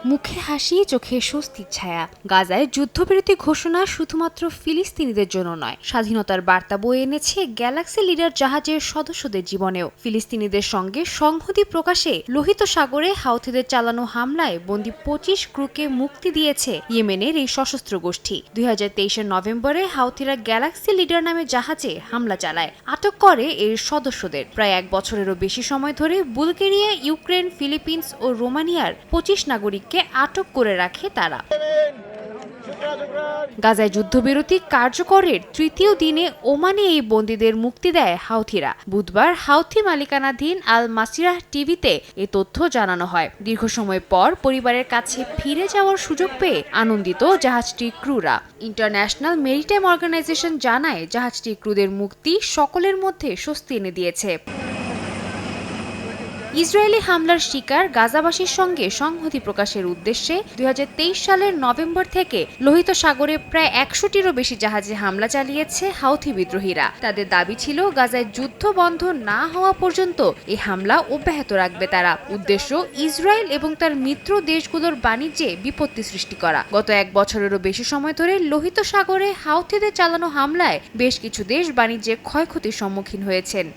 মুখে হাসি, চোখে স্বস্তির ছায়া। গাজায় যুদ্ধবিরতি ঘোষণা শুধুমাত্র ফিলিস্তিনিদের জন্য নয়, স্বাধীনতার বার্তা বয়ে এনেছে গ্যালাক্সি লিডার জাহাজের সদস্যদের জীবনেও। ফিলিস্তিনিদের সঙ্গে সংহতি প্রকাশে লোহিত সাগরে হাউথিদের চালানো হামলায় বন্দী 25 ক্রুকে মুক্তি দিয়েছে ইয়েমেনের এই সশস্ত্র গোষ্ঠী। 2023 নভেম্বরে হাউথিরা গ্যালাক্সি লিডার নামে জাহাজে হামলা চালায়, আটক করে এর সদস্যদের। প্রায় 1 বছরেরও বেশি সময় ধরে বুলগেরিয়া, ইউক্রেন, ফিলিপিন্স ও রোমানিয়ার 25 নাগরিককে আটক করে রাখে তারা। গাজায় যুদ্ধবিরতি কার্যকরের তৃতীয় দিনে ওমানে এই বন্দীদের মুক্তি দেয় হাউথিরা। বুধবার হাউথি মালিকানাধীন আল মাসিরাহ টিভিতে এ তথ্য জানানো হয়। দীর্ঘ সময় পর পরিবারের কাছে ফিরে যাওয়ার সুযোগ পেয়ে আনন্দিত জাহাজটির ক্রুরা। ইন্টারন্যাশনাল মেরিটাইম অর্গানাইজেশন জানায়, জাহাজটির ক্রুদের মুক্তি সকলের মধ্যে স্বস্তি এনে দিয়েছে। ইসরায়েলি হামলার শিকার গাজাবাসীর সঙ্গে সংহতি প্রকাশের উদ্দেশ্যে 2023 সালের নভেম্বর থেকে লোহিত সাগরে প্রায় 100টিরও বেশি জাহাজে হামলা চালিয়েছে হাউথি বিদ্রোহীরা। তাদের দাবি ছিল গাজায় যুদ্ধ বন্ধ না হওয়া পর্যন্ত এই হামলা অব্যাহত রাখবে তারা। উদ্দেশ্য ইসরায়েল এবং তার মিত্র দেশগুলোর বাণিজ্যে বিপত্তি সৃষ্টি করা। গত 1 বছরেরও বেশি সময় ধরে লোহিত সাগরে হাউথিদের চালানো হামলায় বেশ কিছু দেশ বাণিজ্যে ক্ষয়ক্ষতির সম্মুখীন হয়েছেন।